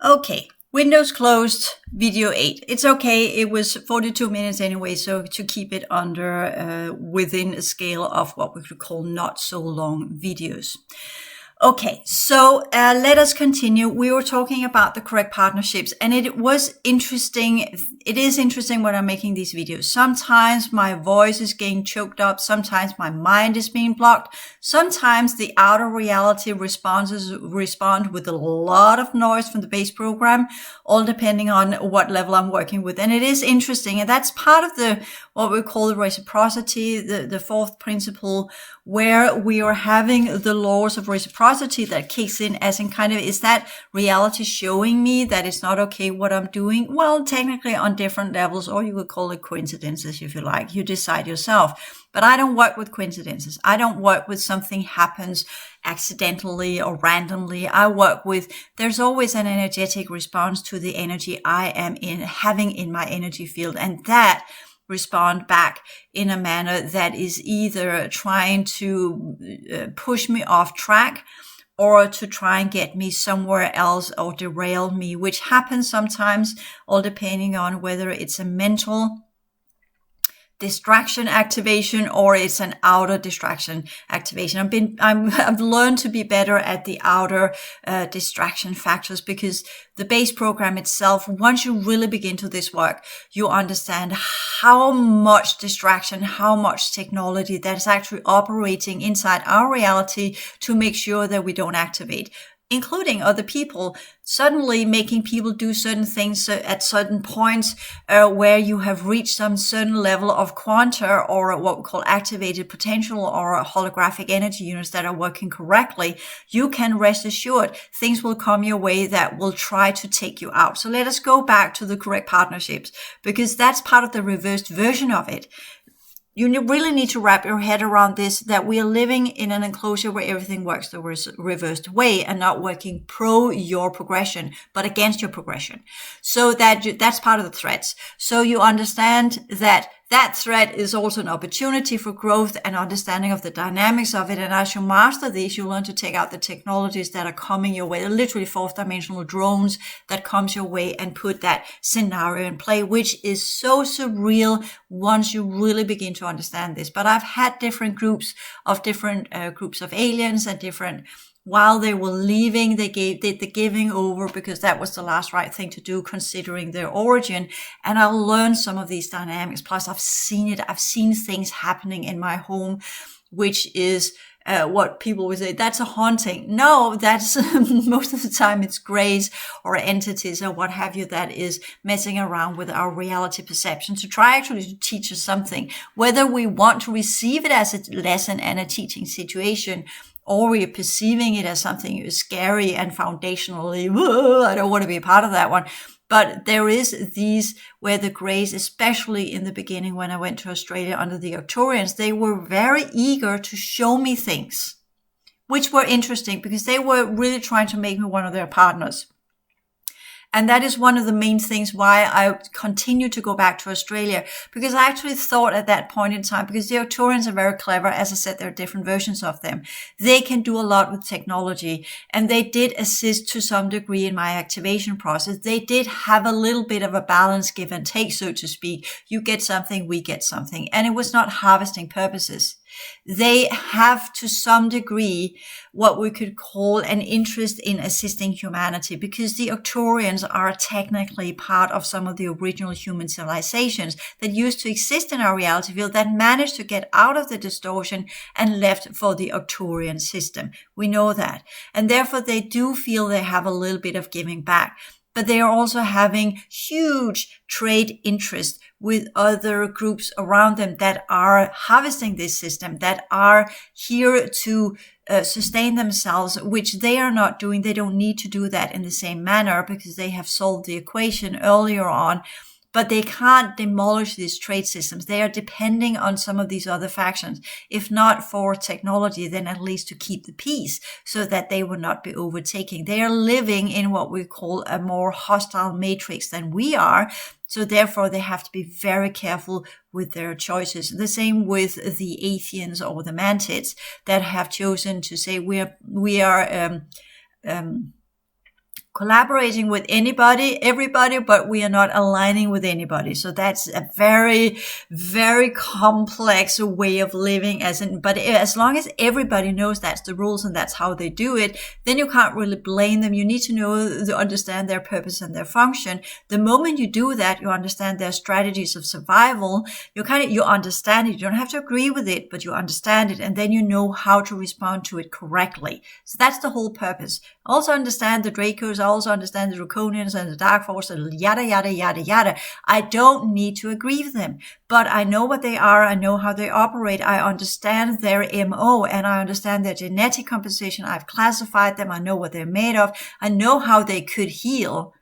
Okay, Windows closed, video 8. It's okay, it was 42 minutes anyway, so to keep it under within a scale of what we could call not so long videos. Okay, so let us continue. We were talking about the correct partnerships, and it was interesting. It is interesting when I'm making these videos. Sometimes my voice is getting choked up. Sometimes my mind is being blocked. Sometimes the outer reality respond with a lot of noise from the base program, all depending on what level I'm working with. And it is interesting, and that's part of the what we call the reciprocity, the fourth principle, where we are having the laws of reciprocity that kicks in, as in kind of, is that reality showing me that it's not okay what I'm doing? Well, technically on different levels, or you could call it coincidences if you like. You decide yourself. But I don't work with coincidences. I don't work with something happens accidentally or randomly. I work with, there's always an energetic response to the energy I am having in my energy field. And that respond back in a manner that is either trying to push me off track or to try and get me somewhere else or derail me, which happens sometimes, all depending on whether it's a mental distraction activation or it's an outer distraction activation. I've learned to be better at the outer distraction factors, because the base program itself, once you really begin to this work, you understand how much distraction, how much technology that is actually operating inside our reality to make sure that we don't activate, including other people, suddenly making people do certain things at certain points where you have reached some certain level of quanta, or what we call activated potential, or holographic energy units that are working correctly. You can rest assured things will come your way that will try to take you out. So let us go back to the correct partnerships, because that's part of the reversed version of it. You really need to wrap your head around this, that we are living in an enclosure where everything works the reversed way, and not working pro your progression, but against your progression. So that's part of the threats. So you understand that threat is also an opportunity for growth and understanding of the dynamics of it. And as you master these, you learn to take out the technologies that are coming your way, literally fourth dimensional drones that comes your way, and put that scenario in play, which is so surreal once you really begin to understand this. But I've had different groups of aliens, and different, while they were leaving, they did the giving over, because that was the last right thing to do considering their origin. And I learned some of these dynamics. Plus I've seen it. I've seen things happening in my home, which is what people would say, that's a haunting. No, that's most of the time it's grays or entities or what have you that is messing around with our reality perception to try actually to teach us something. Whether we want to receive it as a lesson and a teaching situation, or we are perceiving it as something scary and foundationally, I don't want to be a part of that one. But there is these where the grays, especially in the beginning when I went to Australia under the Arcturians, they were very eager to show me things, which were interesting because they were really trying to make me one of their partners. And that is one of the main things why I continue to go back to Australia, because I actually thought at that point in time, because the Arcturians are very clever. As I said, there are different versions of them. They can do a lot with technology, and they did assist to some degree in my activation process. They did have a little bit of a balance, give and take, so to speak. You get something, we get something. And it was not harvesting purposes. They have to some degree what we could call an interest in assisting humanity, because the Arcturians are technically part of some of the original human civilizations that used to exist in our reality field that managed to get out of the distortion and left for the Arcturian system. We know that. And therefore they do feel they have a little bit of giving back. But they are also having huge trade interest with other groups around them that are harvesting this system, that are here to sustain themselves, which they are not doing. They don't need to do that in the same manner because they have solved the equation earlier on. But they can't demolish these trade systems. They are depending on some of these other factions. If not for technology, then at least to keep the peace so that they will not be overtaking. They are living in what we call a more hostile matrix than we are. So therefore, they have to be very careful with their choices. The same with the Athenians or the Mantids that have chosen to say we are collaborating with everybody, but we are not aligning with anybody. So that's a very, very complex way of living. But as long as everybody knows that's the rules and that's how they do it, then you can't really blame them. You need to understand their purpose and their function. The moment you do that, you understand their strategies of survival. You understand it. You don't have to agree with it, but you understand it, and then you know how to respond to it correctly. So that's the whole purpose. I also understand the Dracos. I also understand the Draconians and the Dark Force, and yada, yada, yada, yada. I don't need to agree with them, but I know what they are. I know how they operate. I understand their MO, and I understand their genetic composition. I've classified them. I know what they're made of. I know how they could heal.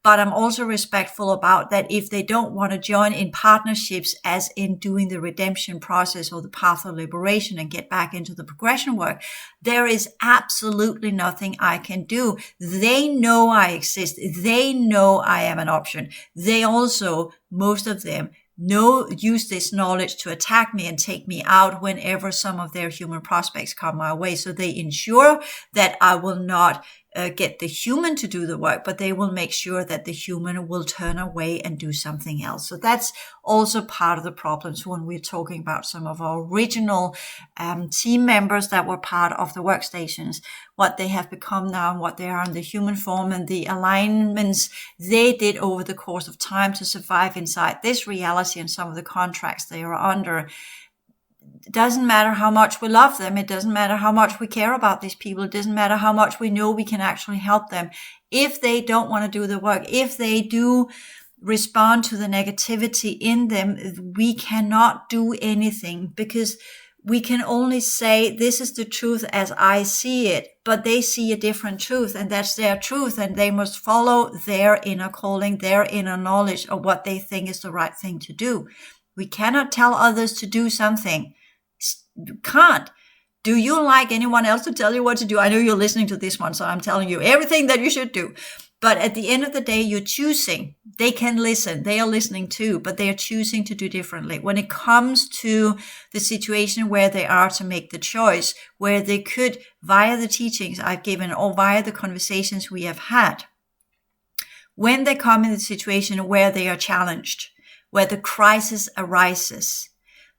But I'm also respectful about that if they don't want to join in partnerships as in doing the redemption process or the path of liberation and get back into the progression work, there is absolutely nothing I can do. They know I exist. They know I am an option. They also, most of them, use this knowledge to attack me and take me out whenever some of their human prospects come my way. So they ensure that I will not get the human to do the work, but they will make sure that the human will turn away and do something else. So that's also part of the problems when we're talking about some of our original team members that were part of the workstations, what they have become now and what they are in the human form, and the alignments they did over the course of time to survive inside this reality and some of the contracts they are under. It doesn't matter how much we love them. It doesn't matter how much we care about these people. It doesn't matter how much we know we can actually help them. If they don't want to do the work, if they do respond to the negativity in them, we cannot do anything, because we can only say, this is the truth as I see it, but they see a different truth, and that's their truth, and they must follow their inner calling, their inner knowledge of what they think is the right thing to do. We cannot tell others to do something. You can't. Do you like anyone else to tell you what to do? I know you're listening to this one, so I'm telling you everything that you should do. But at the end of the day, you're choosing. They can listen. They are listening too, but they are choosing to do differently. When it comes to the situation where they are to make the choice, where they could, via the teachings I've given or via the conversations we have had, when they come in the situation where they are challenged, where the crisis arises,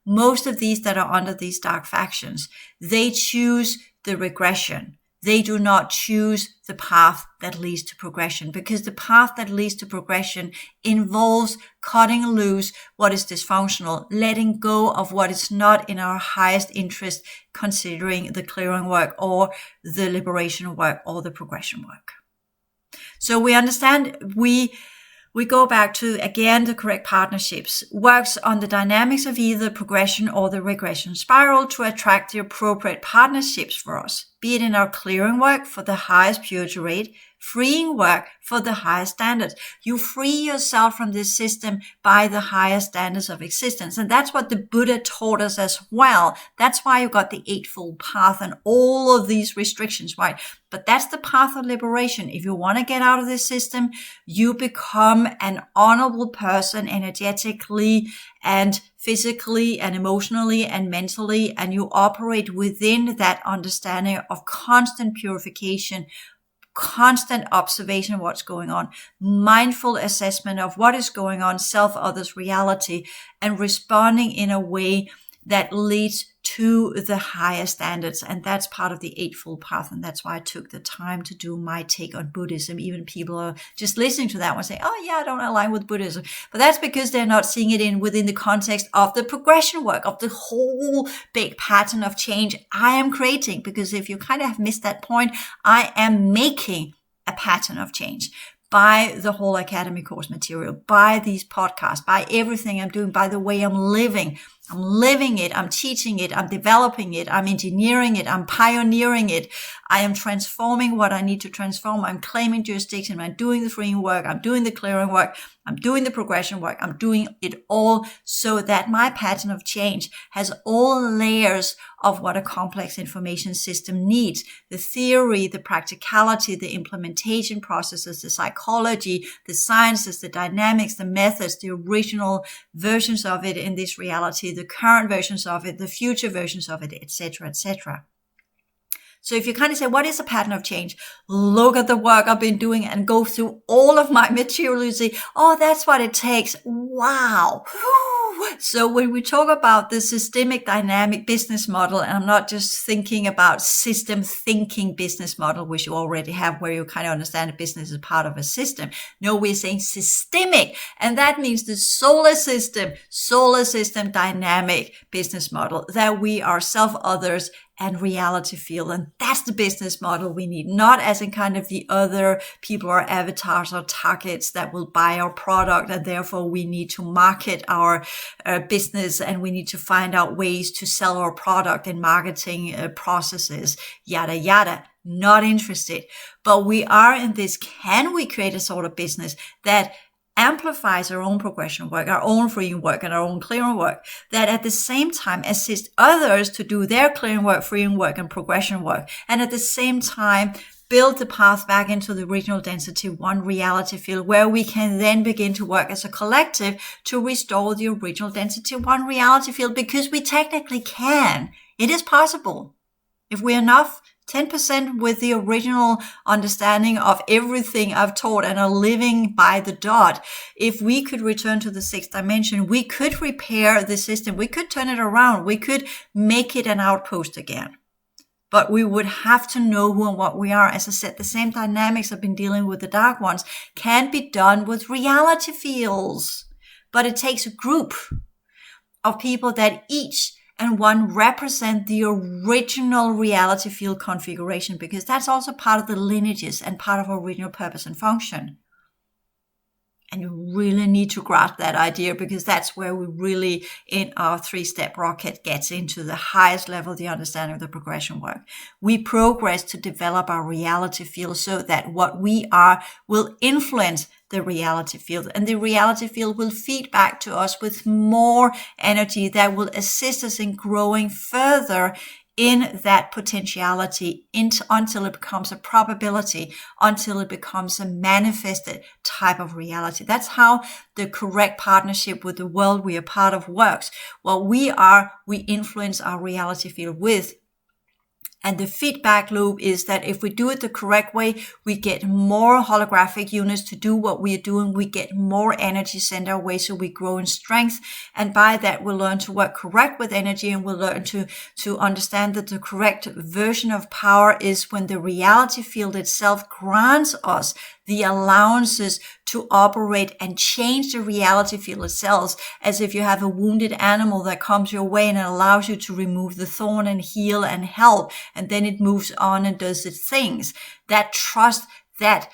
most of these that are under these dark factions, they choose the regression. They do not choose the path that leads to progression, because the path that leads to progression involves cutting loose what is dysfunctional, letting go of what is not in our highest interest, considering the clearing work or the liberation work or the progression work. So we understand we go back to, again, the correct partnerships, works on the dynamics of either progression or the regression spiral to attract the appropriate partnerships for us, be it in our clearing work for the highest purity rate, freeing work for the highest standards. You free yourself from this system by the higher standards of existence. And that's what the Buddha taught us as well. That's why you got the Eightfold Path and all of these restrictions, right? But that's the path of liberation. If you want to get out of this system, you become an honorable person energetically and physically and emotionally and mentally, and you operate within that understanding of constant purification, constant observation of what's going on, mindful assessment of what is going on, self, others, reality, and responding in a way that leads to the higher standards. And that's part of the Eightfold Path. And that's why I took the time to do my take on Buddhism. Even people are just listening to that one saying, oh yeah, I don't align with Buddhism. But that's because they're not seeing it within the context of the progression work, of the whole big pattern of change I am creating. Because if you kind of have missed that point, I am making a pattern of change by the whole Academy course material, by these podcasts, by everything I'm doing, by the way I'm living. I'm living it. I'm teaching it. I'm developing it. I'm engineering it. I'm pioneering it. I am transforming what I need to transform. I'm claiming jurisdiction. I'm doing the freeing work. I'm doing the clearing work. I'm doing the progression work. I'm doing it all so that my pattern of change has all layers of what a complex information system needs. The theory, the practicality, the implementation processes, the psychology, the sciences, the dynamics, the methods, the original versions of it in this reality, the current versions of it, the future versions of it, etc., etc. So if you kind of say, what is a pattern of change? Look at the work I've been doing and go through all of my material. You say, oh, that's what it takes. Wow. So when we talk about the systemic dynamic business model, and I'm not just thinking about system thinking business model, which you already have, where you kind of understand a business is part of a system. No, we're saying systemic. And that means the solar system dynamic business model, that we are self, others, and reality field. And that's the business model we need, not as in kind of the other people or avatars or targets that will buy our product. And therefore we need to market our business, and we need to find out ways to sell our product and marketing processes, yada, yada. Not interested. But we are in this, can we create a sort of business that amplifies our own progression work, our own freeing work, and our own clearing work, that at the same time assist others to do their clearing work, freeing work, and progression work, and at the same time build the path back into the original density one reality field, where we can then begin to work as a collective to restore the original density one reality field, because we technically can. It is possible. If we're enough 10% with the original understanding of everything I've taught and are living by the dot. If we could return to the sixth dimension, we could repair the system. We could turn it around. We could make it an outpost again. But we would have to know who and what we are. As I said, the same dynamics I've been dealing with the dark ones can be done with reality fields. But it takes a group of people that each and one represent the original reality field configuration, because that's also part of the lineages and part of our original purpose and function. And you really need to grasp that idea, because that's where we really, in our 3-step rocket, gets into the highest level of the understanding of the progression work. We progress to develop our reality field so that what we are will influence the reality field, and the reality field will feed back to us with more energy that will assist us in growing further in that potentiality until it becomes a probability, until it becomes a manifested type of reality. That's how the correct partnership with the world we are part of works. What we are, we influence our reality field with. And the feedback loop is that if we do it the correct way, we get more holographic units to do what we are doing. We get more energy sent our way, so we grow in strength. And by that, we'll learn to work correct with energy, and we'll learn to understand that the correct version of power is when the reality field itself grants us the allowances to operate and change the reality field itself, as if you have a wounded animal that comes your way and it allows you to remove the thorn and heal and help, and then it moves on and does its things. That trust, that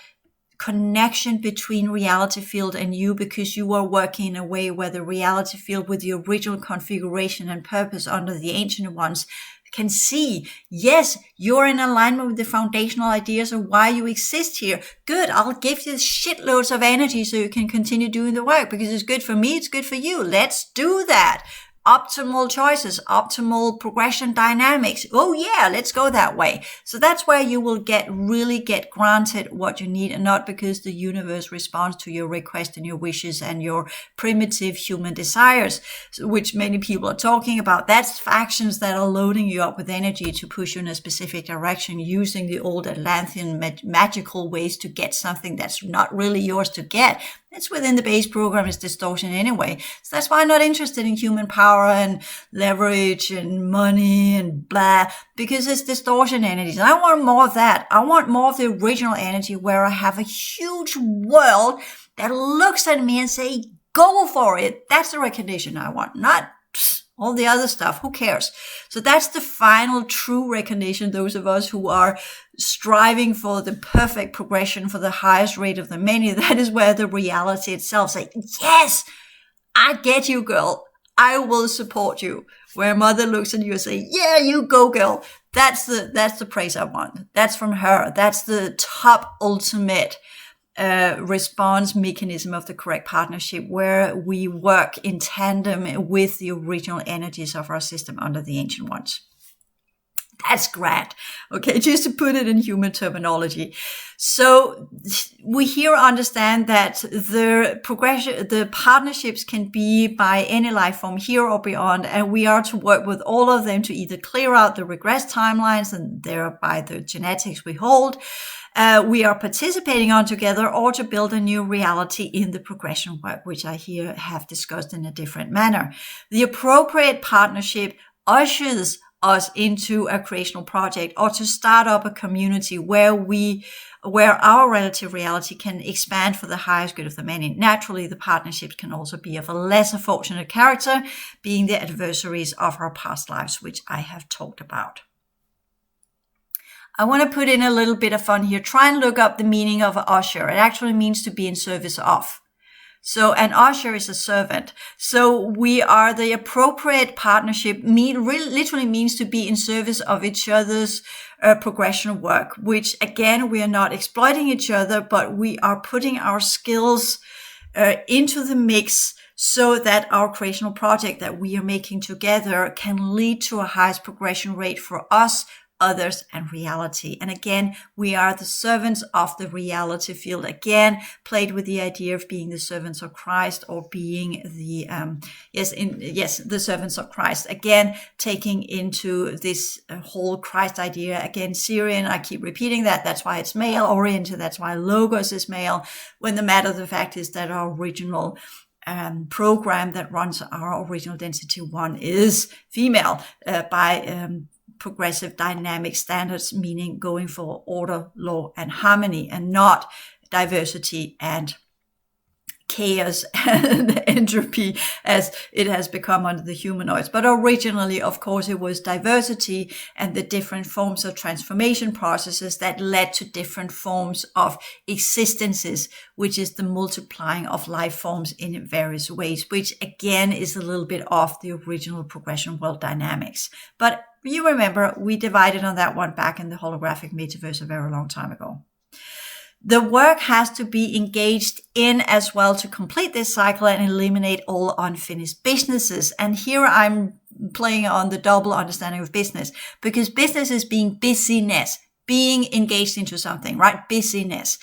connection between reality field and you, because you are working in a way where the reality field with the original configuration and purpose under the ancient ones can see, yes, you're in alignment with the foundational ideas of why you exist here. Good, I'll give you shitloads of energy so you can continue doing the work, because it's good for me, it's good for you. Let's do that. Optimal choices, optimal progression dynamics. Oh yeah, let's go that way. So that's where you will really get granted what you need, and not because the universe responds to your request and your wishes and your primitive human desires, which many people are talking about. That's factions that are loading you up with energy to push you in a specific direction, using the old Atlantean magical ways to get something that's not really yours to get. It's within the base program, is distortion anyway. So that's why I'm not interested in human power and leverage and money and blah, because it's distortion energies. And I want more of that. I want more of the original energy, where I have a huge world that looks at me and say, go for it. That's the recognition I want, not all the other stuff. Who cares? So that's the final true recognition. Those of us who are striving for the perfect progression, for the highest rate of the many, that is where the reality itself says, yes, I get you, girl. I will support you. Where mother looks at you and say, yeah, you go, girl. That's the praise I want. That's from her. That's the top ultimate response mechanism of the correct partnership, where we work in tandem with the original energies of our system under the ancient ones. That's grand. Okay, just to put it in human terminology. So we here understand that the partnerships can be by any life form here or beyond, and we are to work with all of them to either clear out the regress timelines and thereby the genetics we hold, we are participating on together, or to build a new reality in the progression work, which I here have discussed in a different manner. The appropriate partnership ushers us into a creational project, or to start up a community where our relative reality can expand for the highest good of the many. Naturally, the partnerships can also be of a lesser fortunate character, being the adversaries of our past lives, which I have talked about. I want to put in a little bit of fun here. Try and look up the meaning of usher. It actually means to be in service of. So an usher is a servant. So we are the appropriate partnership, literally means to be in service of each other's progression work, which again, we are not exploiting each other, but we are putting our skills into the mix so that our creational project that we are making together can lead to a highest progression rate for us, others, and reality. And again, we are the servants of the reality field. Again, played with the idea of being the servants of Christ, or being the the servants of Christ. Again, taking into this whole Christ idea. Again, Syrian, I keep repeating that. That's why it's male oriented. That's why Logos is male. When the matter of the fact is that our original program that runs our original density 1 is female by progressive dynamic standards, meaning going for order, law, and harmony, and not diversity and chaos and entropy as it has become under the humanoids. But originally, of course, it was diversity and the different forms of transformation processes that led to different forms of existences, which is the multiplying of life forms in various ways, which again is a little bit off the original progression world dynamics. But you remember, we divided on that one back in the holographic metaverse a very long time ago. The work has to be engaged in as well to complete this cycle and eliminate all unfinished businesses. And here I'm playing on the double understanding of business, because business is being busyness, being engaged into something, right? Busyness.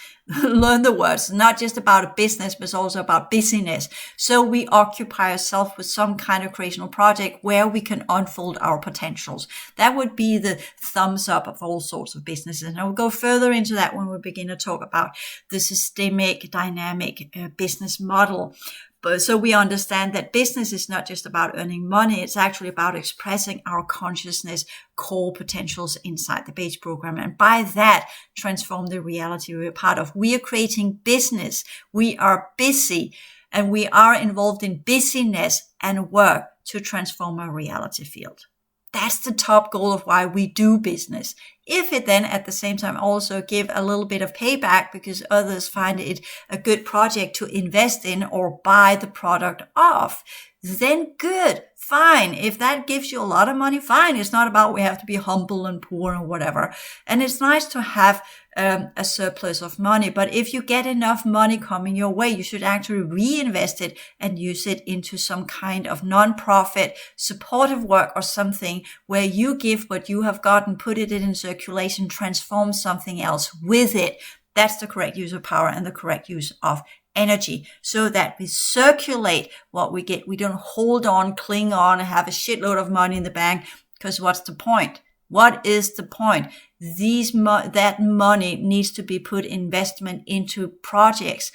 Learn the words, not just about a business, but it's also about busyness. So we occupy ourselves with some kind of creational project where we can unfold our potentials. That would be the thumbs up of all sorts of businesses. And I'll go further into that when we begin to talk about the systemic, dynamic business model. But so we understand that business is not just about earning money. It's actually about expressing our consciousness core potentials inside the base program. And by that, transform the reality we're part of. We are creating business. We are busy, and we are involved in busyness and work to transform our reality field. That's the top goal of why we do business. If it then at the same time also give a little bit of payback because others find it a good project to invest in or buy the product of, then good, fine. If that gives you a lot of money, fine. It's not about we have to be humble and poor and whatever. And it's nice to have a surplus of money. But if you get enough money coming your way, you should actually reinvest it and use it into some kind of non-profit supportive work or something where you give what you have gotten, put it in circulation, transform something else with it. That's the correct use of power and the correct use of energy, so that we circulate what we get. We don't hold on, cling on, and have a shitload of money in the bank, because what's the point? What is the point? That money needs to be put investment into projects,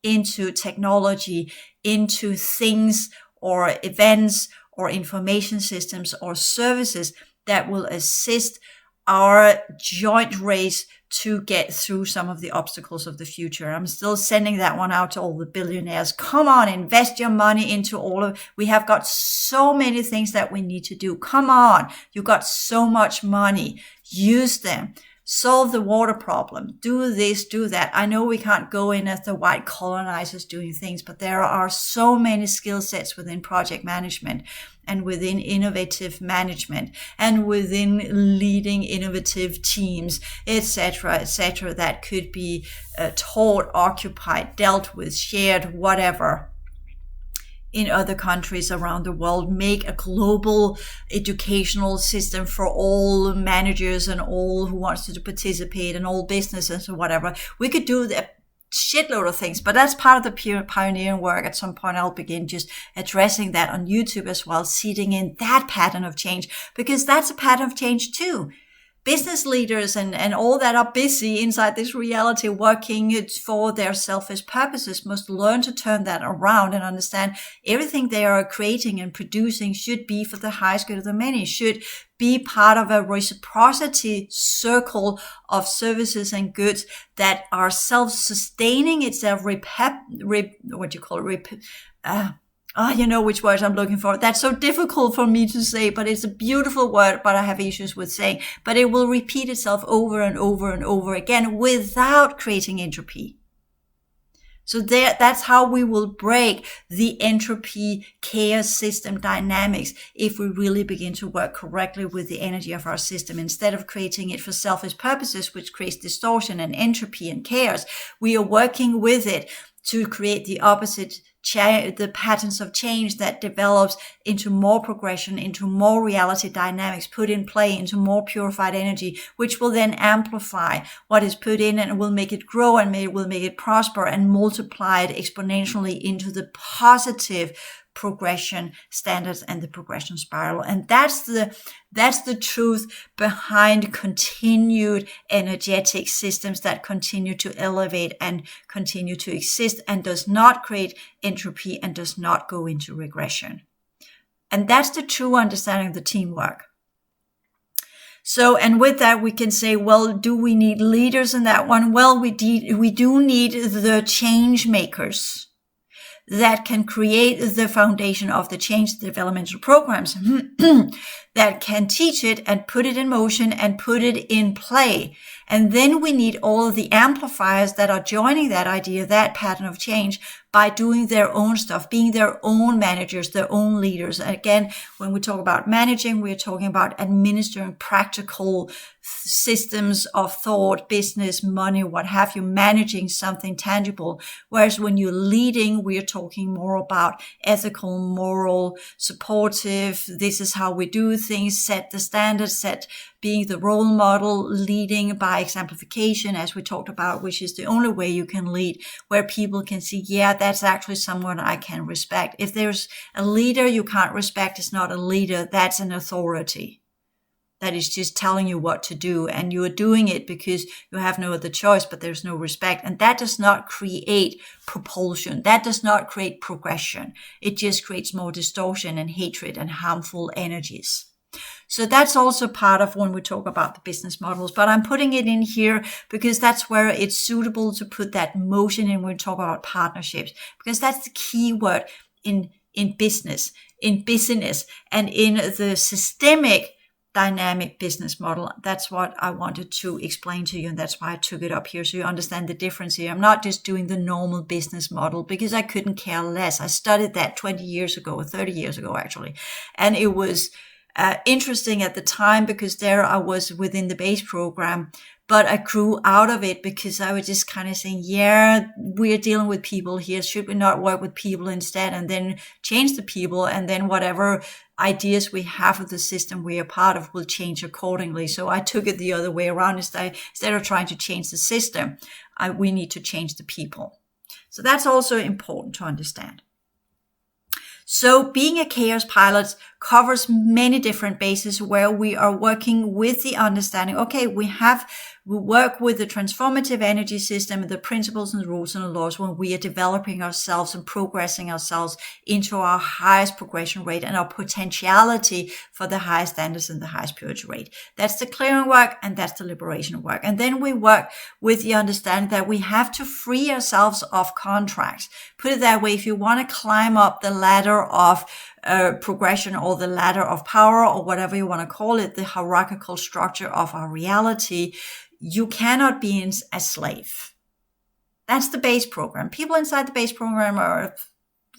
into technology, into things or events or information systems or services that will assist our joint race to get through some of the obstacles of the future. I'm still sending that one out to all the billionaires. Come on, invest your money into we have got so many things that we need to do. Come on, you got so much money. Use them. Solve the water problem. Do this, do that. I know we can't go in as the white colonizers doing things, but there are so many skill sets within project management and within innovative management and within leading innovative teams, etc., that could be taught, occupied, dealt with, shared, whatever, in other countries around the world. Make a global educational system for all managers and all who wants to participate and all businesses or whatever. We could do that shitload of things, but that's part of the pure pioneering work. At some point, I'll begin just addressing that on YouTube as well, seeding in that pattern of change, because that's a pattern of change too. Business leaders and all that are busy inside this reality working for their selfish purposes must learn to turn that around and understand everything they are creating and producing should be for the highest good of the many, should be part of a reciprocity circle of services and goods that are self-sustaining itself, you know which words I'm looking for. That's so difficult for me to say, but it's a beautiful word, but I have issues with saying. But it will repeat itself over and over and over again without creating entropy. So that's how we will break the entropy chaos system dynamics if we really begin to work correctly with the energy of our system. Instead of creating it for selfish purposes, which creates distortion and entropy and chaos, we are working with it to create the opposite, the patterns of change that develops into more progression, into more reality dynamics put in play, into more purified energy, which will then amplify what is put in and will make it grow and will make it prosper and multiply it exponentially into the positive progression standards and the progression spiral. And that's the truth behind continued energetic systems that continue to elevate and continue to exist and does not create entropy and does not go into regression. And that's the true understanding of the teamwork. So, and with that, we can say, well, do we need leaders in that one? Well, we do need the change makers that can create the foundation of the change developmental programs that can teach it and put it in motion and put it in play. And then we need all of the amplifiers that are joining that idea, that pattern of change, by doing their own stuff, being their own managers, their own leaders. And again, when we talk about managing, we're talking about administering practical systems of thought, business, money, what have you, managing something tangible. Whereas when you're leading, we're talking more about ethical, moral, supportive, this is how we do things, set the standards, being the role model, leading by exemplification, as we talked about, which is the only way you can lead, where people can see, yeah, that's actually someone I can respect. If there's a leader you can't respect, it's not a leader, that's an authority. That is just telling you what to do, and you are doing it because you have no other choice, but there's no respect. And that does not create propulsion. That does not create progression. It just creates more distortion and hatred and harmful energies. So that's also part of when we talk about the business models, but I'm putting it in here because that's where it's suitable to put that motion in when we talk about partnerships, because that's the key word in business, and in the systemic dynamic business model. That's what I wanted to explain to you, and that's why I took it up here, so you understand the difference here. I'm not just doing the normal business model because I couldn't care less. I studied that 20 years ago, or 30 years ago actually, and it was interesting at the time because there I was within the base program, but I grew out of it because I was just kind of saying, yeah, we're dealing with people here. Should we not work with people instead and then change the people, and then whatever ideas we have of the system we are part of will change accordingly. So I took it the other way around. Instead of trying to change the system, we need to change the people. So that's also important to understand. So being a chaos pilot covers many different bases where we are working with the understanding, okay, we work with the transformative energy system and the principles and the rules and the laws when we are developing ourselves and progressing ourselves into our highest progression rate and our potentiality for the highest standards and the highest purity rate. That's the clearing work, and that's the liberation work. And then we work with the understanding that we have to free ourselves of contracts. Put it that way, if you want to climb up the ladder of progression, or the ladder of power, or whatever you want to call it, the hierarchical structure of our reality, you cannot be a slave. That's the base program. People inside the base program are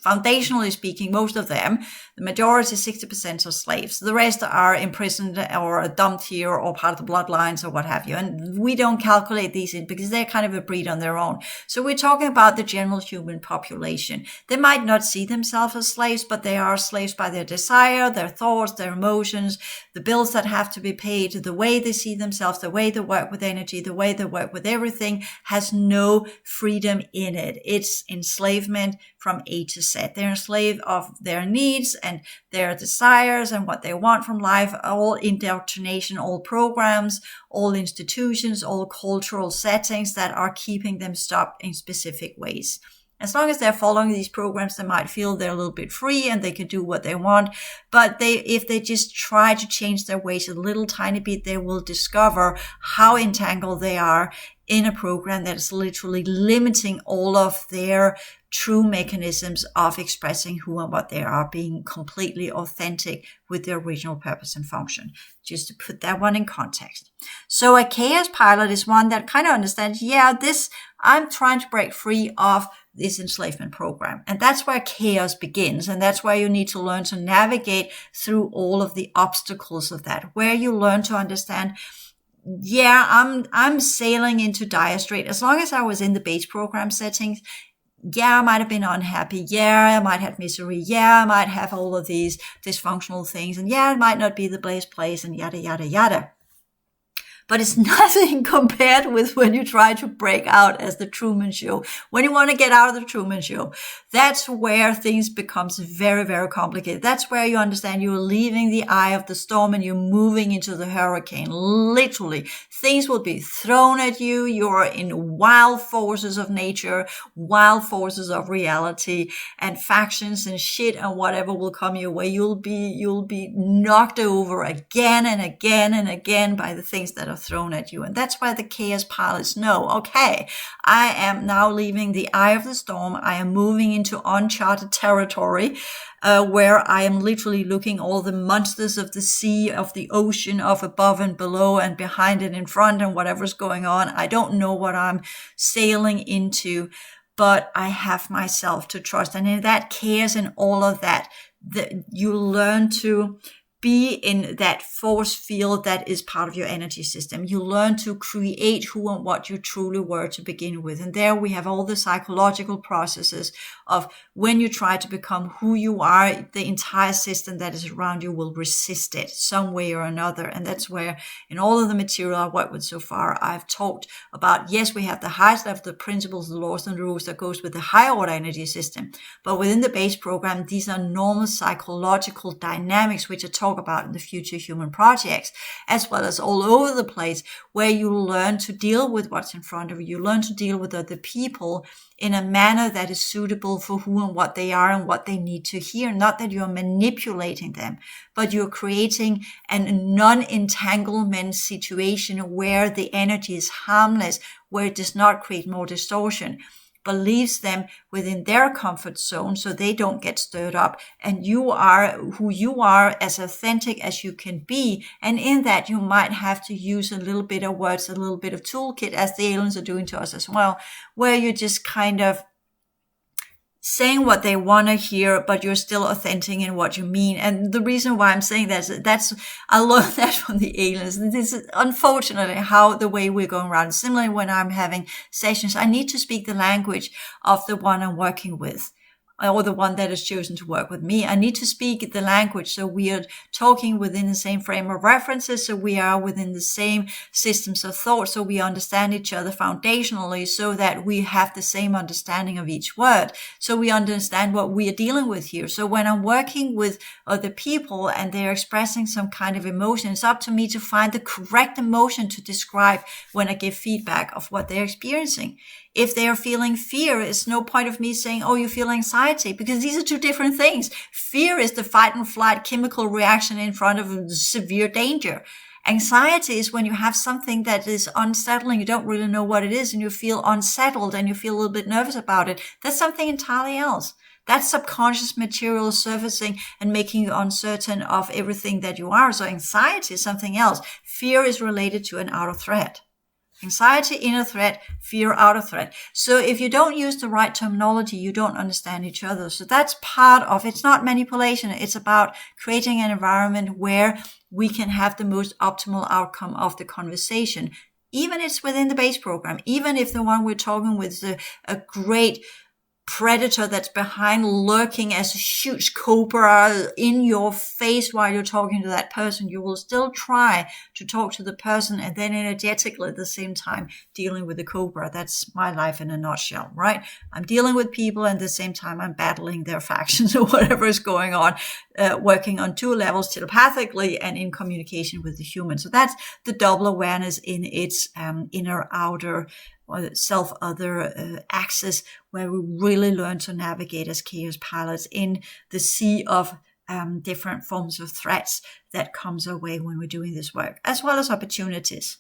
foundationally speaking, most of them, the majority, 60% are slaves. The rest are imprisoned or dumped here or part of the bloodlines or what have you. And we don't calculate these in because they're kind of a breed on their own. So we're talking about the general human population. They might not see themselves as slaves, but they are slaves by their desire, their thoughts, their emotions, the bills that have to be paid, the way they see themselves, the way they work with energy, the way they work with everything has no freedom in it. It's enslavement from A to Z. They're a slave of their needs and their desires and what they want from life, all indoctrination, all programs, all institutions, all cultural settings that are keeping them stopped in specific ways. As long as they're following these programs, they might feel they're a little bit free and they can do what they want. But if they just try to change their ways a little tiny bit, they will discover how entangled they are in a program that is literally limiting all of their true mechanisms of expressing who and what they are, being completely authentic with their original purpose and function. Just to put that one in context. So a chaos pilot is one that kind of understands, I'm trying to break free of this enslavement program. And that's where chaos begins. And that's where you need to learn to navigate through all of the obstacles of that, where you learn to understand, I'm sailing into dire strait. As long as I was in the base program settings, I might have been unhappy. I might have misery. I might have all of these dysfunctional things. And it might not be the best place and yada, yada, yada. But it's nothing compared with when you try to break out as the Truman Show. When you want to get out of the Truman Show, that's where things becomes very, very complicated. That's where you understand you're leaving the eye of the storm and you're moving into the hurricane. Literally, things will be thrown at you. You're in wild forces of nature, wild forces of reality, and factions and shit and whatever will come your way. You'll be knocked over again and again and again by the things that are thrown at you. And that's why the chaos pilots know, okay, I am now leaving the eye of the storm. I am moving into uncharted territory, where I am literally looking all the monsters of the sea, of the ocean, of above and below and behind and in front and whatever's going on. I don't know what I'm sailing into, but I have myself to trust. And in that chaos and all of that, you learn to be in that force field that is part of your energy system. You learn to create who and what you truly were to begin with. And there we have all the psychological processes of when you try to become who you are, the entire system that is around you will resist it some way or another. And that's where in all of the material I've worked with so far, I've talked about, yes, we have the highest level, the principles, the laws and the rules that goes with the higher order energy system. But within the base program, these are normal psychological dynamics, which I talk about in the future human projects, as well as all over the place, where you learn to deal with what's in front of you. You learn to deal with other people in a manner that is suitable for who and what they are and what they need to hear. Not that you're manipulating them, but you're creating a non-entanglement situation where the energy is harmless, where it does not create more distortion, but leaves them within their comfort zone so they don't get stirred up. And you are who you are, as authentic as you can be. And in that, you might have to use a little bit of words, a little bit of toolkit, as the aliens are doing to us as well, where you just kind of saying what they want to hear, but you're still authentic in what you mean. And the reason why I'm saying that is I learned that from the aliens. This is unfortunately how the way we're going around. Similarly, when I'm having sessions, I need to speak the language of the one I'm working with, or the one that has chosen to work with me. I need to speak the language so we are talking within the same frame of references, so we are within the same systems of thought, so we understand each other foundationally, so that we have the same understanding of each word, so we understand what we are dealing with here. So when I'm working with other people and they're expressing some kind of emotion, it's up to me to find the correct emotion to describe when I give feedback of what they're experiencing. If they are feeling fear, it's no point of me saying, oh, you feel anxiety, because these are two different things. Fear is the fight and flight chemical reaction in front of severe danger. Anxiety is when you have something that is unsettling, you don't really know what it is, and you feel unsettled and you feel a little bit nervous about it. That's something entirely else. That's subconscious material surfacing and making you uncertain of everything that you are. So anxiety is something else. Fear is related to an outer threat. Anxiety, inner threat, fear, outer threat. So if you don't use the right terminology, you don't understand each other. So that's part of it's not manipulation. It's about creating an environment where we can have the most optimal outcome of the conversation. Even if it's within the base program, even if the one we're talking with is a great predator that's behind lurking as a huge cobra in your face while you're talking to that person, you will still try to talk to the person and then energetically at the same time dealing with the cobra. That's my life in a nutshell, right? I'm dealing with people and at the same time I'm battling their factions or whatever is going on, working on two levels, telepathically and in communication with the human. So that's the double awareness in its inner, outer, or self-other axis, where we really learn to navigate as chaos pilots in the sea of different forms of threats that comes our way when we're doing this work, as well as opportunities.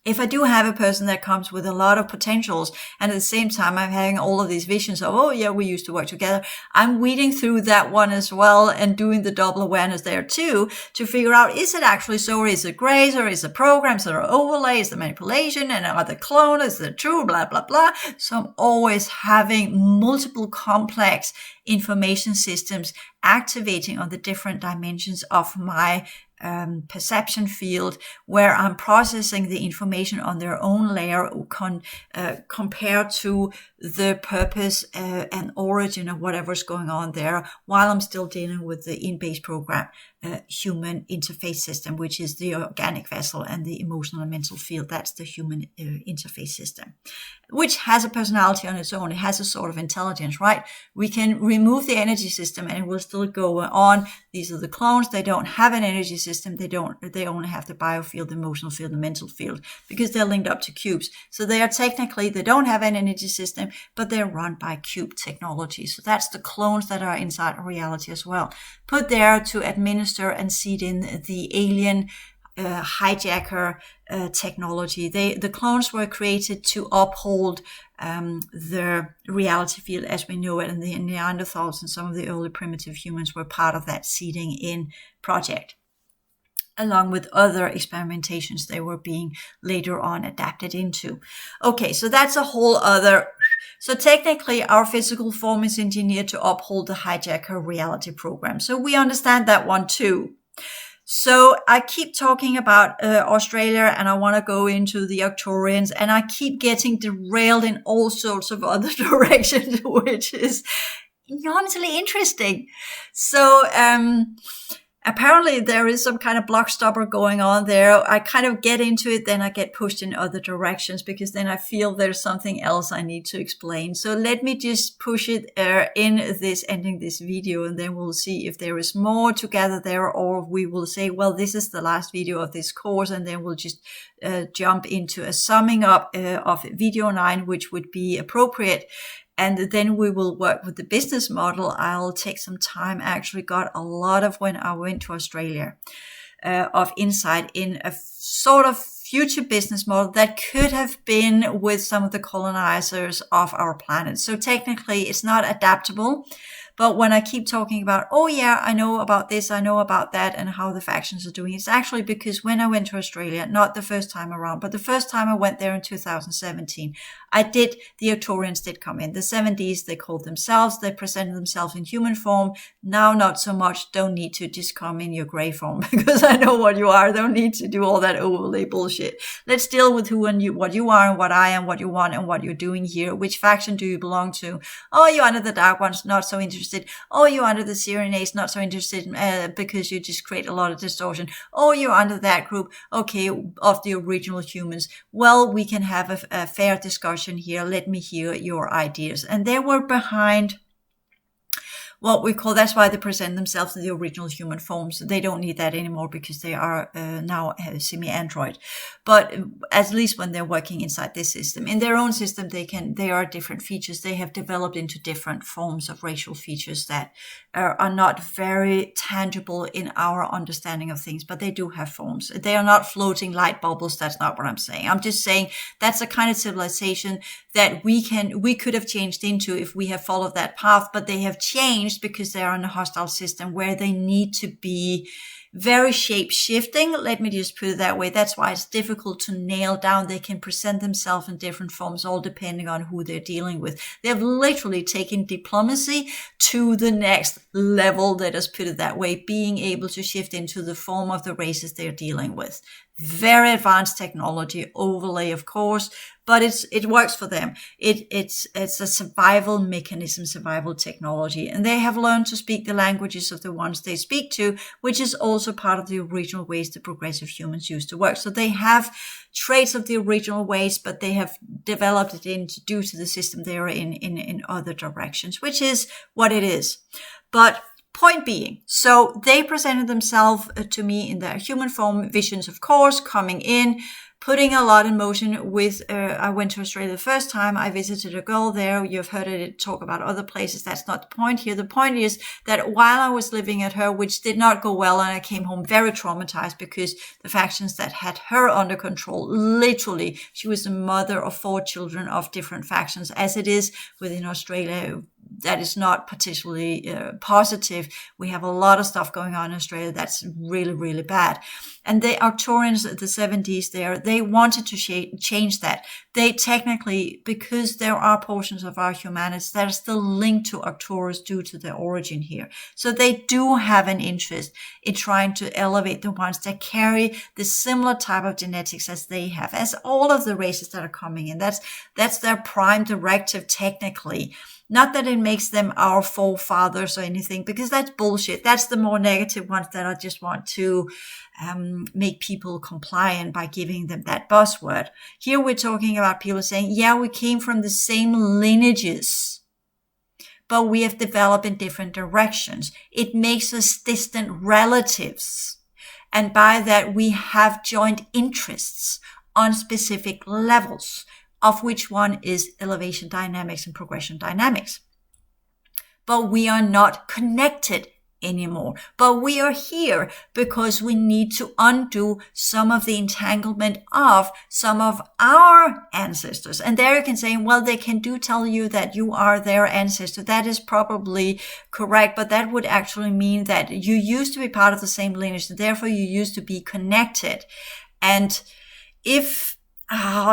If I do have a person that comes with a lot of potentials and at the same time I'm having all of these visions of, oh yeah, we used to work together, I'm weeding through that one as well and doing the double awareness there too to figure out, is it actually so, or is it grace, or is it programs, or overlays, the manipulation, and are the clone, is it true, blah, blah, blah. So I'm always having multiple complex information systems activating on the different dimensions of my perception field, where I'm processing the information on their own layer compared to the purpose and origin of whatever's going on there, while I'm still dealing with the in-base program human interface system, which is the organic vessel, and the emotional and mental field, that's the human interface system, which has a personality on its own. It has a sort of intelligence, right? We can remove the energy system and it will still go on. These are the clones. They don't have an energy system. They only have the biofield, the emotional field, the mental field, because they're linked up to cubes. So they don't have an energy system, but they're run by cube technology. So that's the clones that are inside reality as well, put there to administer and seed in the alien hijacker technology. The clones were created to uphold the reality field as we know it, and the Neanderthals and some of the early primitive humans were part of that seeding in project, along with other experimentations they were being later on adapted into. Okay, so that's a whole other. So technically, our physical form is engineered to uphold the hijacker reality program. So we understand that one too. So I keep talking about Australia, and I want to go into the Arcturians, and I keep getting derailed in all sorts of other directions, which is enormously interesting. So apparently there is some kind of block stopper going on there. I kind of get into it, then I get pushed in other directions, because then I feel there's something else I need to explain. So let me just push it ending this video, and then we'll see if there is more to gather there, or we will say, well, this is the last video of this course, and then we'll just jump into a summing up of video 9, which would be appropriate. And then we will work with the business model. I'll take some time. I actually got a lot of, when I went to Australia, of insight in a sort of future business model that could have been with some of the colonizers of our planet. So technically it's not adaptable. But when I keep talking about, oh yeah, I know about this, I know about that, and how the factions are doing, it's actually because when I went to Australia, not the first time around, but the first time I went there in 2017, the Arcturians did come in. The 70s, they called themselves, they presented themselves in human form. Now, not so much, don't need to, just come in your gray form, because I know what you are, don't need to do all that overlay bullshit. Let's deal with who and you, what you are and what I am, what you want and what you're doing here. Which faction do you belong to? Oh, you're under the Dark Ones, not so interested. Oh, you're under the Syrians, not so interested because you just create a lot of distortion. Oh, you're under that group, okay, of the original humans. Well, we can have a fair discussion here. Let me hear your ideas. And they were behind what we call, that's why they present themselves in the original human forms. They don't need that anymore because they are now semi-android. But at least when they're working inside this system, in their own system, they are different features. They have developed into different forms of racial features that are not very tangible in our understanding of things, but they do have forms. They are not floating light bubbles. That's not what I'm saying. I'm just saying that's a kind of civilization that we could have changed into if we have followed that path, but they have changed because they are in a hostile system where they need to be very shape-shifting. Let me just put it that way. That's why it's difficult to nail down. They can present themselves in different forms, all depending on who they're dealing with. They've literally taken diplomacy to the next level, let us put it that way, being able to shift into the form of the races they're dealing with. Very advanced technology overlay, of course, but it works for them. It's a survival mechanism, survival technology, and they have learned to speak the languages of the ones they speak to, which is also part of the original ways the progressive humans used to work. So they have traits of the original ways, but they have developed it into due to the system they are in other directions, which is what it is. But point being, so they presented themselves to me in their human form, visions, of course, coming in, putting a lot in motion with, I went to Australia the first time. I visited a girl there. You've heard it talk about other places. That's not the point here. The point is that while I was living at her, which did not go well, and I came home very traumatized because the factions that had her under control, literally, she was the mother of 4 children of different factions, as it is within Australia. That is not particularly positive. We have a lot of stuff going on in Australia that's really, really bad. And the Arcturians at the 70s there, they wanted to change that. They technically, because there are portions of our humanity that are still linked to Arcturus due to their origin here. So they do have an interest in trying to elevate the ones that carry the similar type of genetics as they have, as all of the races that are coming in. That's their prime directive technically. Not that it makes them our forefathers or anything, because that's bullshit. That's the more negative ones that I just want to make people compliant by giving them that buzzword. Here we're talking about people saying, yeah, we came from the same lineages, but we have developed in different directions. It makes us distant relatives. And by that, we have joint interests on specific levels, of which one is elevation dynamics and progression dynamics. But we are not connected anymore. But we are here because we need to undo some of the entanglement of some of our ancestors. And there you can say, well, they can tell you that you are their ancestor. That is probably correct, but that would actually mean that you used to be part of the same lineage, and therefore you used to be connected. And if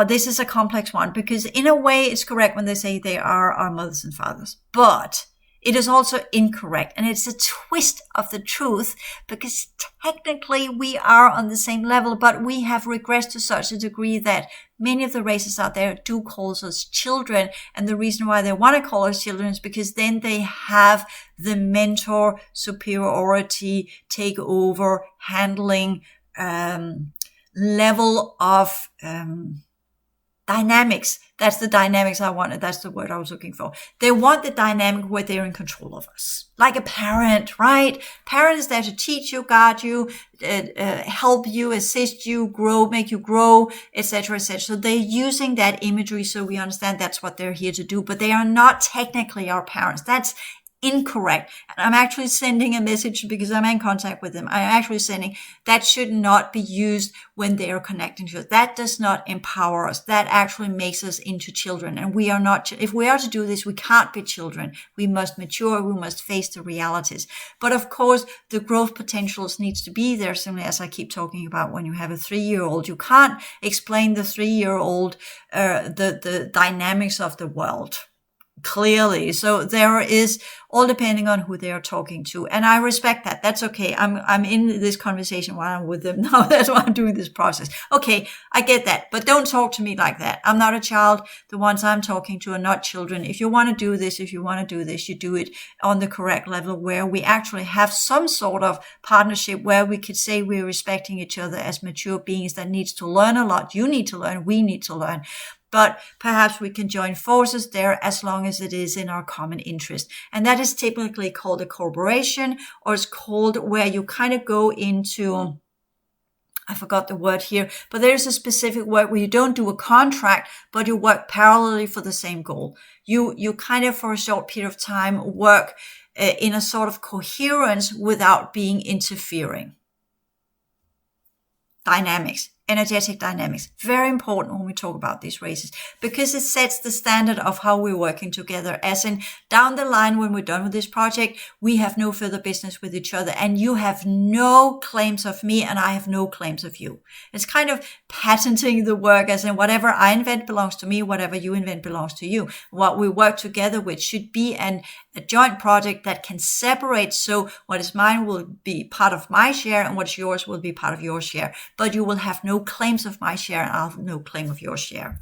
this is a complex one, because in a way it's correct when they say they are our mothers and fathers, but it is also incorrect. And it's a twist of the truth, because technically we are on the same level, but we have regressed to such a degree that many of the races out there do call us children. And the reason why they want to call us children is because then they have the mentor superiority take over, handling, level of dynamics. That's the dynamics I wanted. That's the word I was looking for. They want the dynamic where they're in control of us. Like a parent, right? Parent is there to teach you, guide you, help you, assist you, grow, make you grow, etc., etc. So they're using that imagery so we understand that's what they're here to do. But they are not technically our parents. That's incorrect. And I'm actually sending a message because I'm in contact with them. I'm actually sending that should not be used when they are connecting to us. That does not empower us. That actually makes us into children. And we are not, if we are to do this, we can't be children. We must mature. We must face the realities. But of course, the growth potentials needs to be there. Similarly, as I keep talking about when you have a 3-year-old, you can't explain the 3-year-old, the dynamics of the world clearly. So there is all depending on who they are talking to. And I respect that. That's okay. I'm in this conversation while I'm with them now. That's why I'm doing this process. Okay. I get that, but don't talk to me like that. I'm not a child. The ones I'm talking to are not children. If you want to do this, you do it on the correct level where we actually have some sort of partnership where we could say we're respecting each other as mature beings that needs to learn a lot. You need to learn. We need to learn. But perhaps we can join forces there as long as it is in our common interest. And that is typically called a corporation, or it's called where you kind of go into, I forgot the word here, but there's a specific word where you don't do a contract, but you work parallelly for the same goal. You kind of for a short period of time work in a sort of coherence without being interfering. Dynamics. energetic dynamics. Very important when we talk about these races, because it sets the standard of how we're working together. As in, down the line, when we're done with this project, we have no further business with each other, and you have no claims of me and I have no claims of you. It's kind of patenting the work, as in whatever I invent belongs to me, whatever you invent belongs to you. What we work together with should be a joint project that can separate, so what is mine will be part of my share and what's yours will be part of your share, but you will have no claims of my share and I'll have no claim of your share.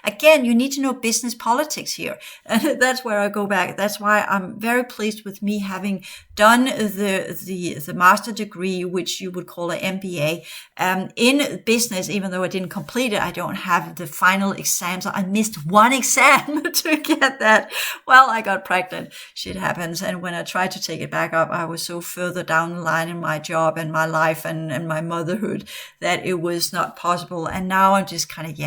Again, you need to know business politics here, and that's where I go back. That's why I'm very pleased with me having done the master degree, which you would call an MBA, in business. Even though I didn't complete it, I don't have the final exams. I missed one exam to get that. Well, I got pregnant. Shit happens. And when I tried to take it back up, I was so further down the line in my job and my life and my motherhood that it was not possible. And now I'm just kind of,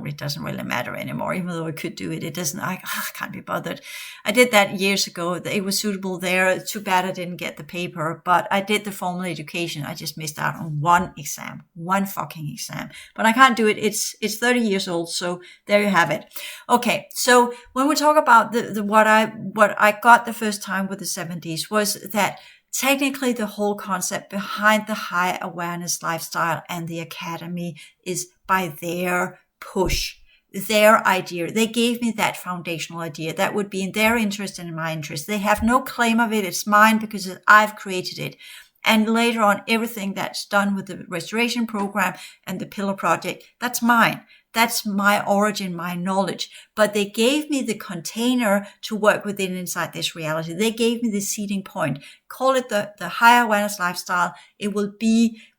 it doesn't really matter anymore. Even though I could do it, I can't be bothered. I did that years ago. It was suitable there. Too bad I didn't get the paper, but I did the formal education. I just missed out on one exam, one fucking exam, but I can't do it. It's 30 years old. So there you have it. Okay. So when we talk about what I got the first time with the 70s was that technically the whole concept behind the high awareness lifestyle and the academy is by their push, their idea. They gave me that foundational idea that would be in their interest and in my interest. They have no claim of it. It's mine because I've created it. And later on, everything that's done with the restoration program and the pillar project, that's mine. That's my origin, my knowledge. But they gave me the container to work within inside this reality. They gave me the seeding point. Call it the higher awareness lifestyle.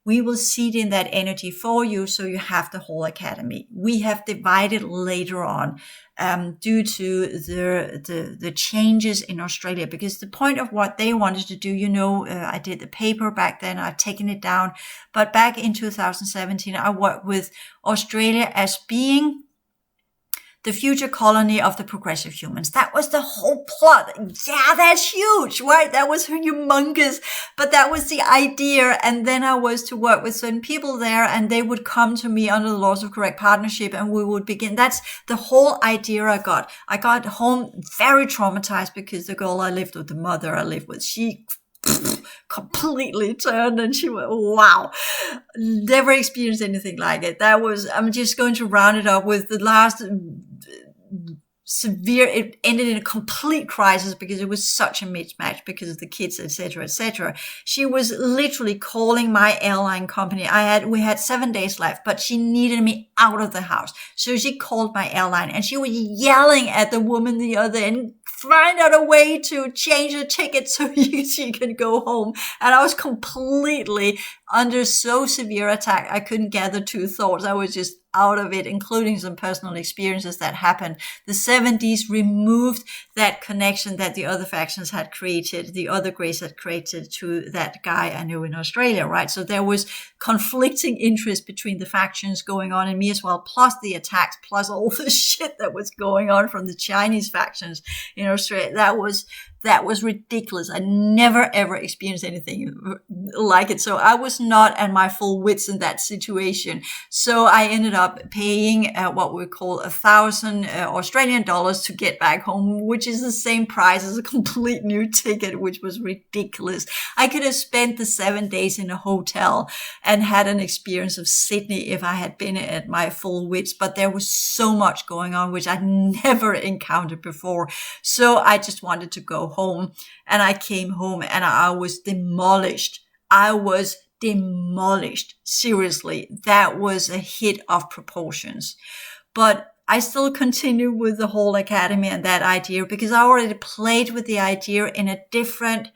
We will seed in that energy for you, so you have the whole academy. We have divided later on due to the changes in Australia, because the point of what they wanted to do, I did the paper back then, I've taken it down, but back in 2017, I worked with Australia as being the future colony of the progressive humans. That was the whole plot. Yeah, that's huge, right? That was humongous, but that was the idea. And then I was to work with certain people there, and they would come to me under the laws of correct partnership, and we would begin. That's the whole idea I got. I got home very traumatized because the girl I lived with, the mother I lived with, she completely turned, and she went, wow, never experienced anything like it. I'm just going to round it up with the last severe, it ended in a complete crisis because it was such a mismatch because of the kids, etc., etc. She was literally calling my airline company. We had 7 days left, but she needed me out of the house. So she called my airline, and she was yelling at the woman the other end, find out a way to change the ticket so she can go home. And I was completely under so severe attack, I couldn't gather two thoughts. I was just out of it, including some personal experiences that happened. The 70s removed that connection that the other factions had created, the other Greys had created to that guy I knew in Australia, right? So there was conflicting interest between the factions going on in me as well, plus the attacks, plus all the shit that was going on from the Chinese factions in Australia. That was ridiculous. I never, ever experienced anything like it. So I was not at my full wits in that situation. So I ended up paying what we call 1,000 Australian dollars to get back home, which is the same price as a complete new ticket, which was ridiculous. I could have spent the 7 days in a hotel and had an experience of Sydney if I had been at my full wits, but there was so much going on, which I'd never encountered before. So I just wanted to go home, and I came home and I was demolished. Seriously, that was a hit of proportions. But I still continue with the whole academy and that idea because I already played with the idea in a different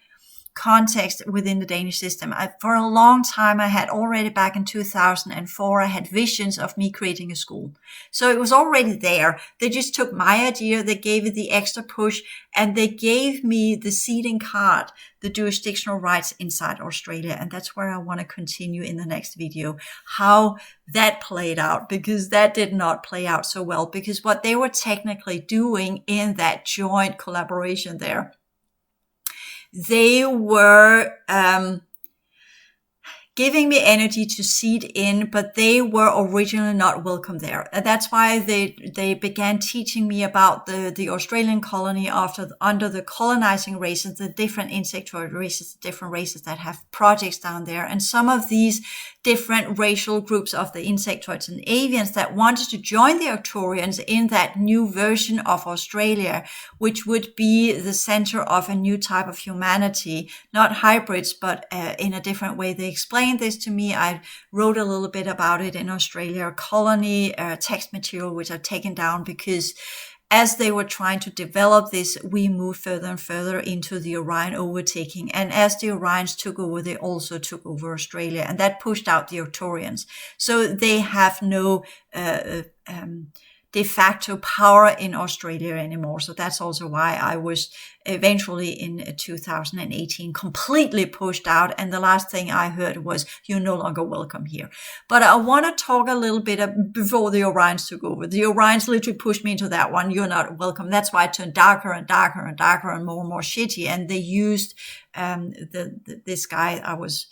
context within the Danish system. For a long time, I had already back in 2004, I had visions of me creating a school. So it was already there. They just took my idea, they gave it the extra push, and they gave me the seeding card, the jurisdictional rights inside Australia. And that's where I want to continue in the next video, how that played out, because that did not play out so well, because what they were technically doing in that joint collaboration there, they were giving me energy to seed in, but they were originally not welcome there. And that's why they began teaching me about the Australian colony under the colonizing races, the different insectoid races, the different races that have projects down there. And some of these different racial groups of the insectoids and avians that wanted to join the Arcturians in that new version of Australia, which would be the center of a new type of humanity, not hybrids, but in a different way. They explained this to me. I wrote a little bit about it in Australia Colony text material, which I've taken down because as they were trying to develop this, we moved further and further into the Orion overtaking. And as the Orions took over, they also took over Australia. And that pushed out the Arcturians. So they have no de facto power in Australia anymore. So that's also why I was eventually in 2018 completely pushed out. And the last thing I heard was, you're no longer welcome here. But I want to talk a little bit before the Orions took over. The Orions literally pushed me into that one. You're not welcome. That's why it turned darker and darker and darker and more shitty. And they used this guy I was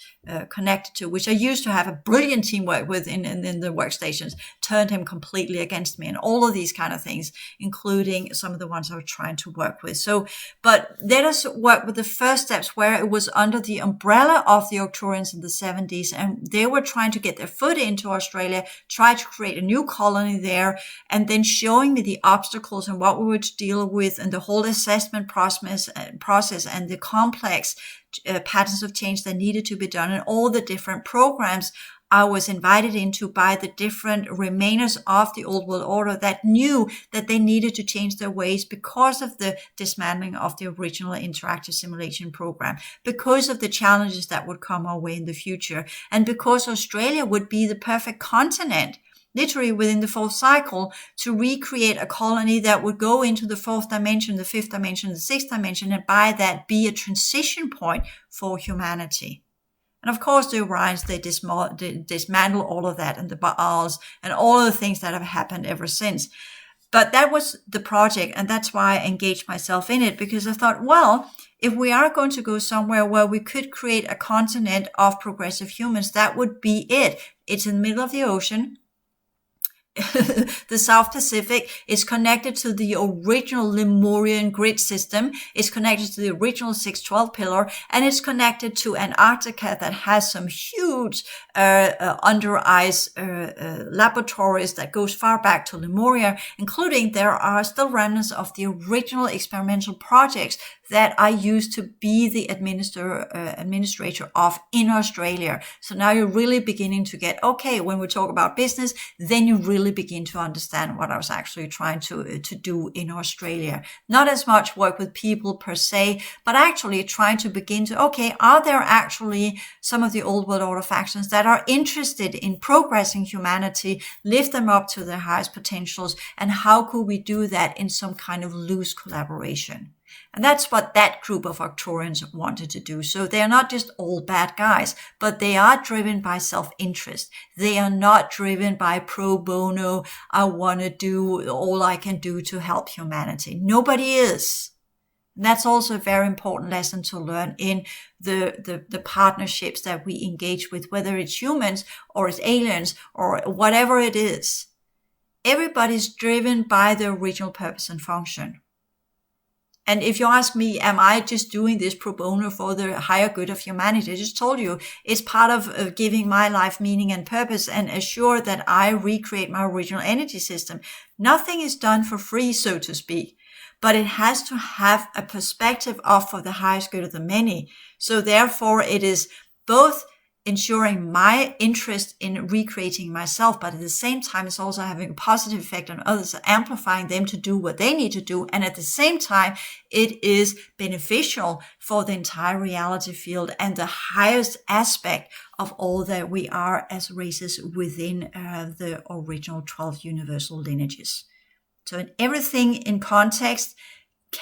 connected to, which I used to have a brilliant teamwork with in the workstations, turned him completely against me, and all of these kind of things, including some of the ones I was trying to work with. So, but let us work with the first steps where it was under the umbrella of the Arcturians in the 70s, and they were trying to get their foot into Australia, try to create a new colony there, and then showing me the obstacles and what we were to deal with, and the whole assessment process and the complex patterns of change that needed to be done, and all the different programs I was invited into by the different remainers of the old world order that knew that they needed to change their ways because of the dismantling of the original interactive simulation program, because of the challenges that would come our way in the future, and because Australia would be the perfect continent literally within the fourth cycle to recreate a colony that would go into the fourth dimension, the fifth dimension, the sixth dimension, and by that be a transition point for humanity. And of course, the Orions, they dismantle all of that, and the Baals and all of the things that have happened ever since. But that was the project, and that's why I engaged myself in it, because I thought, well, if we are going to go somewhere where we could create a continent of progressive humans, that would be it. It's in the middle of the ocean. The South Pacific is connected to the original Lemurian grid system. It's connected to the original 612 pillar, and it's connected to Antarctica that has some huge under ice laboratories that goes far back to Lemuria, including there are still remnants of the original experimental projects that I used to be the administrator of in Australia. So now you're really beginning to get, okay, when we talk about business, then you really begin to understand what I was actually trying to do in Australia. Not as much work with people per se, but actually trying to begin to, okay, are there actually some of the old world order factions that are interested in progressing humanity, lift them up to their highest potentials, and how could we do that in some kind of loose collaboration? And that's what that group of Arcturians wanted to do. So they are not just all bad guys, but they are driven by self-interest. They are not driven by pro bono, I want to do all I can do to help humanity. Nobody is. And that's also a very important lesson to learn in the partnerships that we engage with, whether it's humans or it's aliens or whatever it is. Everybody's driven by the original purpose and function. And if you ask me, am I just doing this pro bono for the higher good of humanity? I just told you it's part of giving my life meaning and purpose and assure that I recreate my original energy system. Nothing is done for free, so to speak, but it has to have a perspective of for the highest good of the many. So therefore it is both ensuring my interest in recreating myself, but at the same time, it's also having a positive effect on others, amplifying them to do what they need to do. And at the same time, it is beneficial for the entire reality field and the highest aspect of all that we are as races within the original 12 universal lineages. So in everything in context,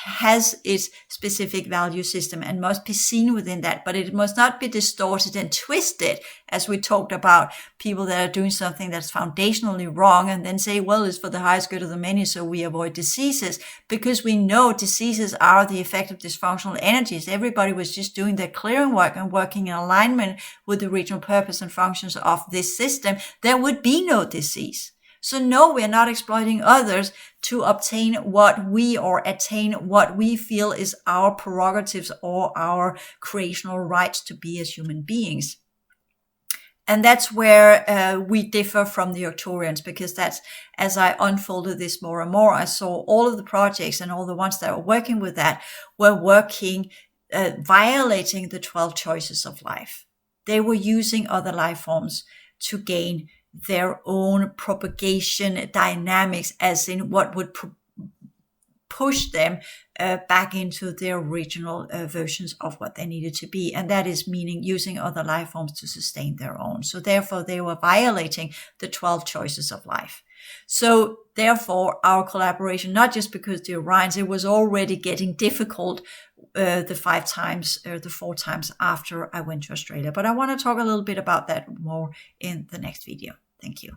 has its specific value system and must be seen within that, but it must not be distorted and twisted, as we talked about people that are doing something that's foundationally wrong and then say, well, it's for the highest good of the many, so we avoid diseases, because we know diseases are the effect of dysfunctional energies. Everybody was just doing their clearing work and working in alignment with the original purpose and functions of this system, there would be no disease. So no, we're not exploiting others to obtain what we or attain what we feel is our prerogatives or our creational rights to be as human beings. And that's where we differ from the Arcturians, because that's, as I unfolded this more and more, I saw all of the projects and all the ones that were working with that were working, violating the 12 choices of life. They were using other life forms to gain their own propagation dynamics, as in what would push them back into their original versions of what they needed to be. And that is meaning using other life forms to sustain their own. So therefore, they were violating the 12 choices of life. So therefore, our collaboration, not just because the Orions, it was already getting difficult the 4 times after I went to Australia. But I want to talk a little bit about that more in the next video. Thank you.